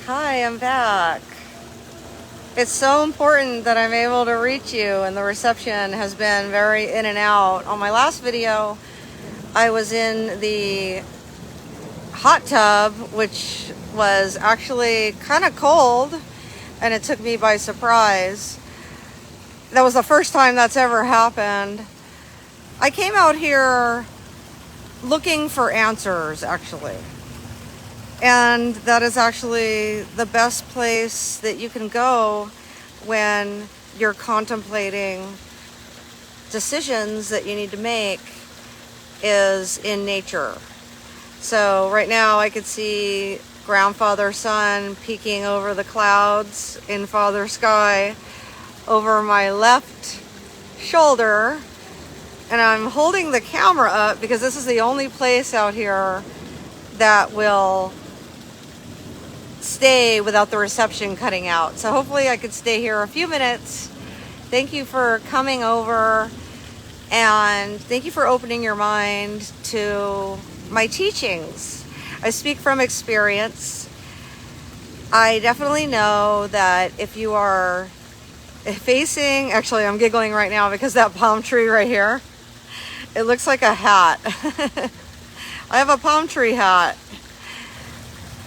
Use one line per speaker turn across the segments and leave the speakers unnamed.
Hi, I'm back. It's so important that I'm able to reach you, and the reception has been very in and out. On my last video, I was in the hot tub, which was actually kind of cold, and it took me by surprise. That was the first time that's ever happened. I came out here looking for answers, actually. And that is actually the best place that you can go when you're contemplating decisions that you need to make, is in nature. So right now I could see grandfather sun peeking over the clouds in father sky over my left shoulder, and I'm holding the camera up because this is the only place out here that will stay without the reception cutting out. So hopefully I could stay here a few minutes. Thank you for coming over, and thank you for opening your mind to my teachings. I speak from experience. I definitely know that if you are facing, actually I'm giggling right now because that palm tree right here, it looks like a hat. I have a palm tree hat.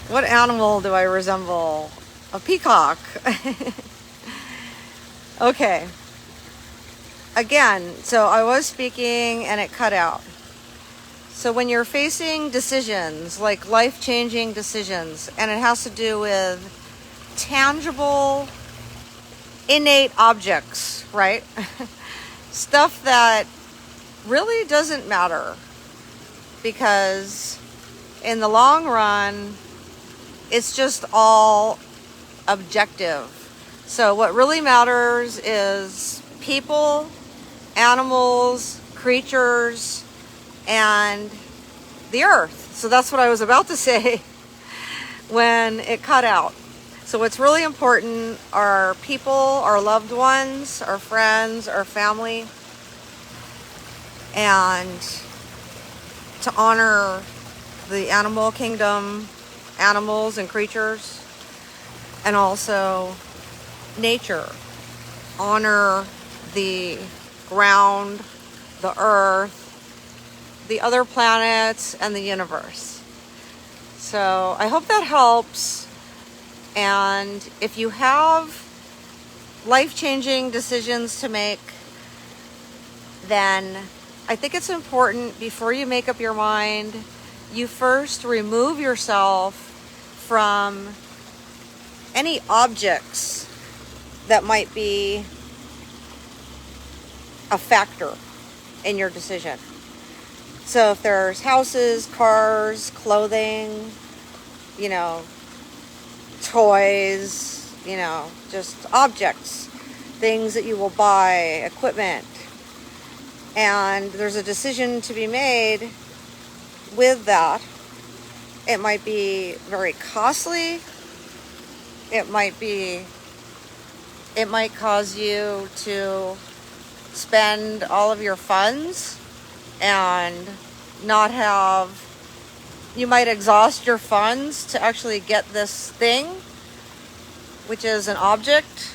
What animal do I resemble? A peacock. Okay. Again, so I was speaking and it cut out. So when you're facing decisions, like life-changing decisions, and it has to do with tangible, innate objects, right? Stuff that really doesn't matter, because in the long run, it's just all objective. So what really matters is people, animals, creatures, and the earth. So that's what I was about to say when it cut out. So what's really important are people, our loved ones, our friends, our family, and to honor the animal kingdom, animals and creatures, and also nature. Honor the ground, the earth, the other planets, and the universe. So I hope that helps. And if you have life-changing decisions to make, then I think it's important, before you make up your mind, you first remove yourself from any objects that might be a factor in your decision. So if there's houses, cars, clothing, toys, just objects, things that you will buy, equipment, and there's a decision to be made with that. It might be very costly. It might cause you to spend all of your funds and not have, you might exhaust your funds to actually get this thing, which is an object,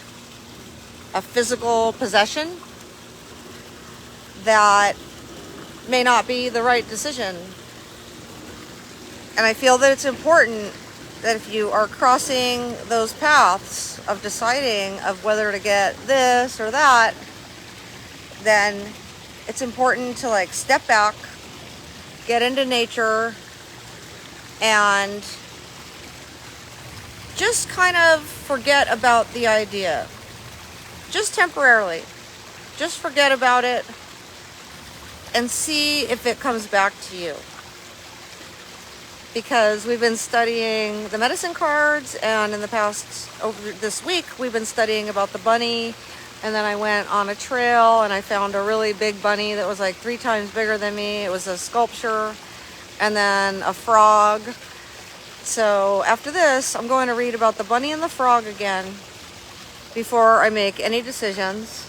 a physical possession, that may not be the right decision. And I feel that it's important that if you are crossing those paths of deciding of whether to get this or that, then it's important to step back, get into nature, and just kind of forget about the idea. Just temporarily. Just forget about it and see if it comes back to you. Because we've been studying the medicine cards, and in the past, over this week, we've been studying about the bunny. And then I went on a trail and I found a really big bunny that was 3 times bigger than me. It was a sculpture, and then a frog. So after this, I'm going to read about the bunny and the frog again before I make any decisions,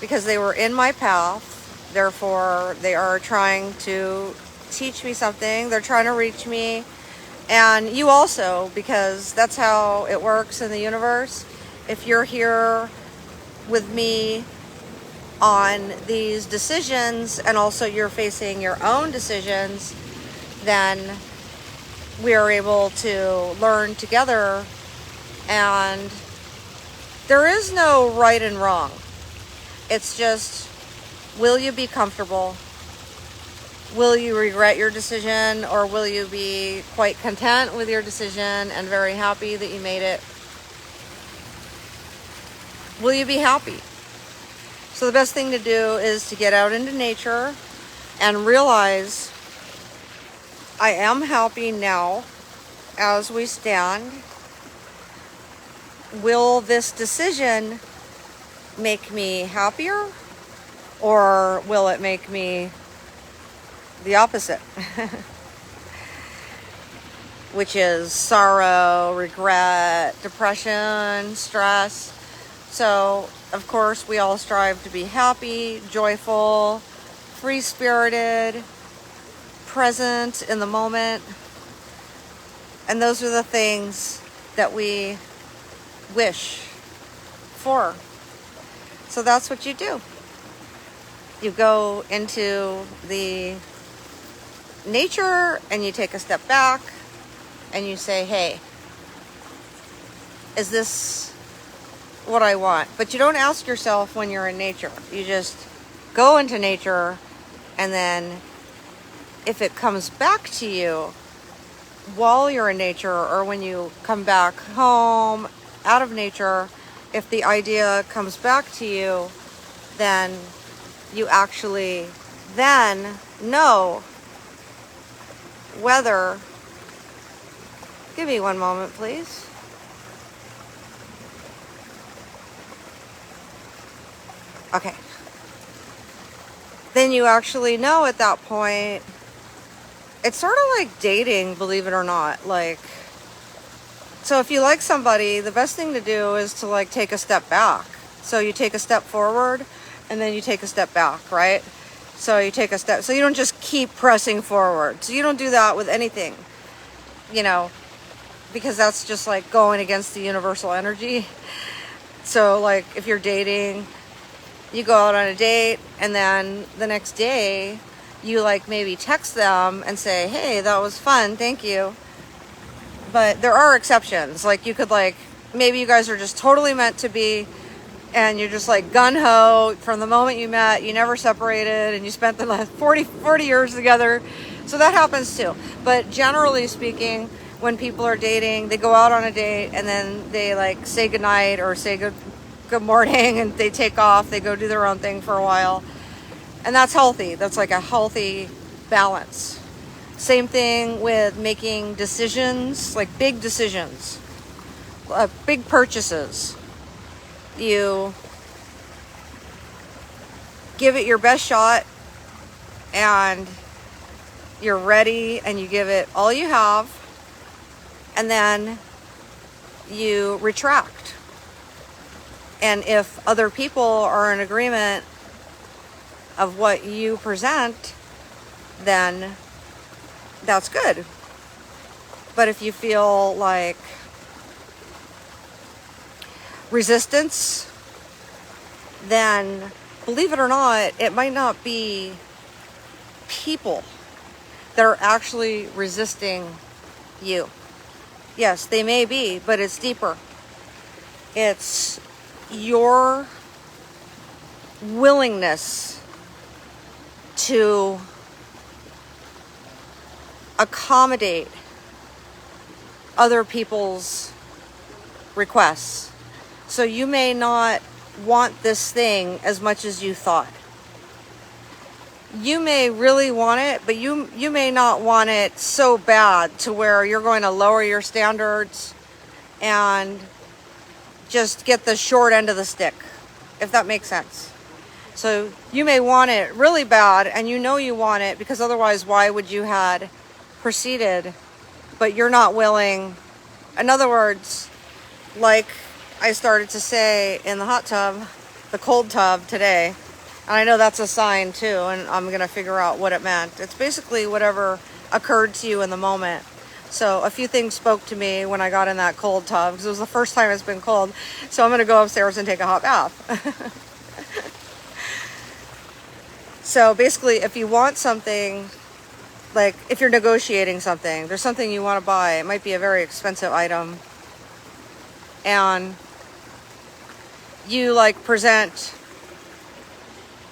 because they were in my path. Therefore, they are trying to teach me something. They're trying to reach me, And you also, because that's how it works in the universe. If you're here with me on these decisions, and also you're facing your own decisions, then we are able to learn together. And there is no right and wrong. It's just, will you be comfortable? Will you regret your decision, or will you be quite content with your decision and very happy that you made it? Will you be happy? So the best thing to do is to get out into nature and realize, I am happy now as we stand. Will this decision make me happier, or will it make me the opposite? Which is sorrow, regret, depression, stress. So, of course, we all strive to be happy, joyful, free-spirited, present in the moment. And those are the things that we wish for. So that's what you do. You go into the nature and you take a step back and you say, hey, is this what I want? But you don't ask yourself when you're in nature. You just go into nature, and then if it comes back to you while you're in nature, or when you come back home out of nature, if the idea comes back to you, then you actually then know whether, give me one moment, please. Okay. Then you actually know at that point. It's sort of like dating, believe it or not. Like, so if you like somebody, the best thing to do is to like take a step back. So you take a step forward and then you take a step back, right? So you take a step, so you don't just keep pressing forward. So you don't do that with anything, you know, because that's just like going against the universal energy. So like if you're dating, you go out on a date, and then the next day you like maybe text them and say, hey, that was fun, thank you. But there are exceptions. Like you could like, maybe you guys are just totally meant to be, and you're just like gung-ho from the moment you met, you never separated, and you spent the last 40 years together. So that happens too. But generally speaking, when people are dating, they go out on a date and then they like say goodnight or say good morning, and they take off, they go do their own thing for a while. And that's healthy. That's like a healthy balance. Same thing with making decisions, like big decisions, big purchases. You give it your best shot, and you're ready, and you give it all you have, and then you retract. And if other people are in agreement of what you present, then that's good. But if you feel like resistance, then believe it or not, it might not be people that are actually resisting you. Yes, they may be, but it's deeper. It's your willingness to accommodate other people's requests. So you may not want this thing as much as you thought. You may really want it, but you may not want it so bad to where you're going to lower your standards and just get the short end of the stick, if that makes sense. So you may want it really bad, and you know you want it, because otherwise why would you had proceeded? But you're not willing. In other words, like I started to say in the hot tub, the cold tub today, and I know that's a sign too, and I'm going to figure out what it meant. It's basically whatever occurred to you in the moment. So a few things spoke to me when I got in that cold tub, because it was the first time it's been cold. So I'm going to go upstairs and take a hot bath. So basically, if you want something, like if you're negotiating something, there's something you want to buy, it might be a very expensive item, and you like present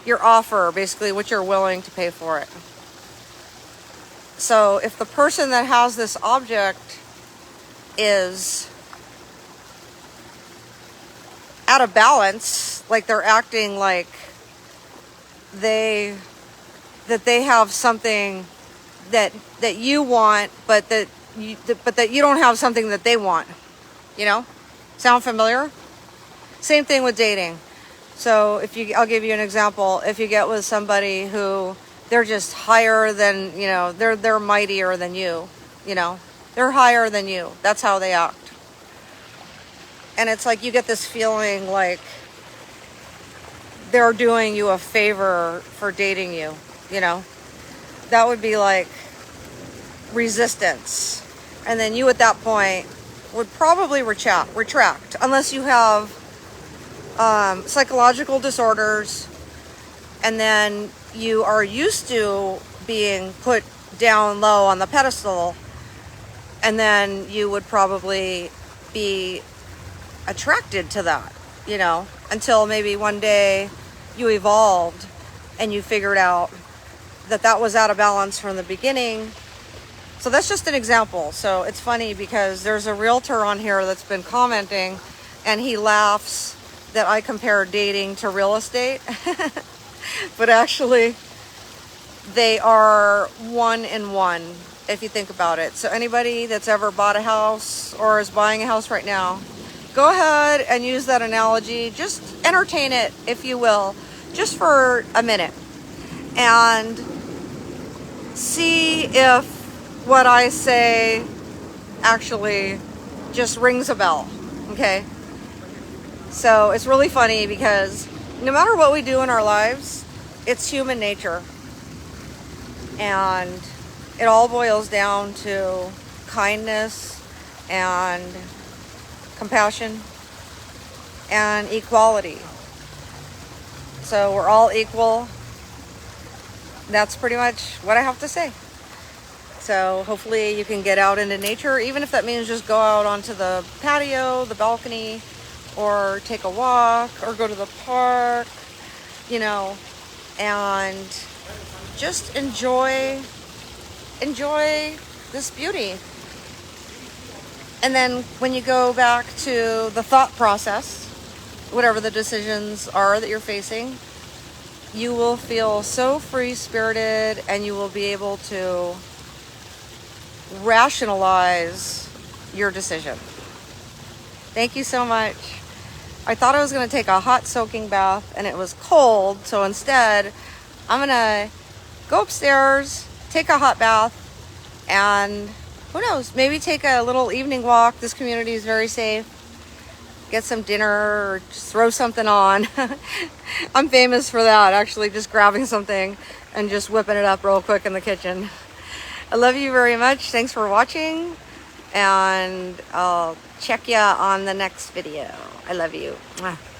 your offer, basically what you're willing to pay for it. So if the person that has this object is out of balance, like they're acting like they have something that you want, but that you don't have something that they want, you know? Sound familiar? Same thing with dating. So I'll give you an example. If you get with somebody who they're just higher than, you know, they're mightier than you, you know, they're higher than you. That's how they act. And it's like you get this feeling like they're doing you a favor for dating you, you know. That would be like resistance. And then you at that point would probably retract, unless you have psychological disorders, and then you are used to being put down low on the pedestal, and then you would probably be attracted to that, you know, until maybe one day you evolved and you figured out that that was out of balance from the beginning. So that's just an example. So it's funny because there's a realtor on here that's been commenting, and he laughs that I compare dating to real estate. But actually, they are one in one, if you think about it. So anybody that's ever bought a house or is buying a house right now, go ahead and use that analogy. Just entertain it, if you will, just for a minute, and see if what I say actually just rings a bell, okay? So it's really funny because no matter what we do in our lives, it's human nature. And it all boils down to kindness and compassion and equality. So we're all equal. That's pretty much what I have to say. So hopefully you can get out into nature, even if that means just go out onto the patio, the balcony, or take a walk, or go to the park, you know, and just enjoy this beauty. And then when you go back to the thought process, whatever the decisions are that you're facing, you will feel so free-spirited, and you will be able to rationalize your decision. Thank you so much. I thought I was going to take a hot soaking bath, and it was cold, so instead I'm going to go upstairs, take a hot bath, and who knows, maybe take a little evening walk. This community is very safe. Get some dinner, or just throw something on. I'm famous for that, actually, just grabbing something and just whipping it up real quick in the kitchen. I love you very much. Thanks for watching, and I'll check ya on the next video. I love you. Mwah.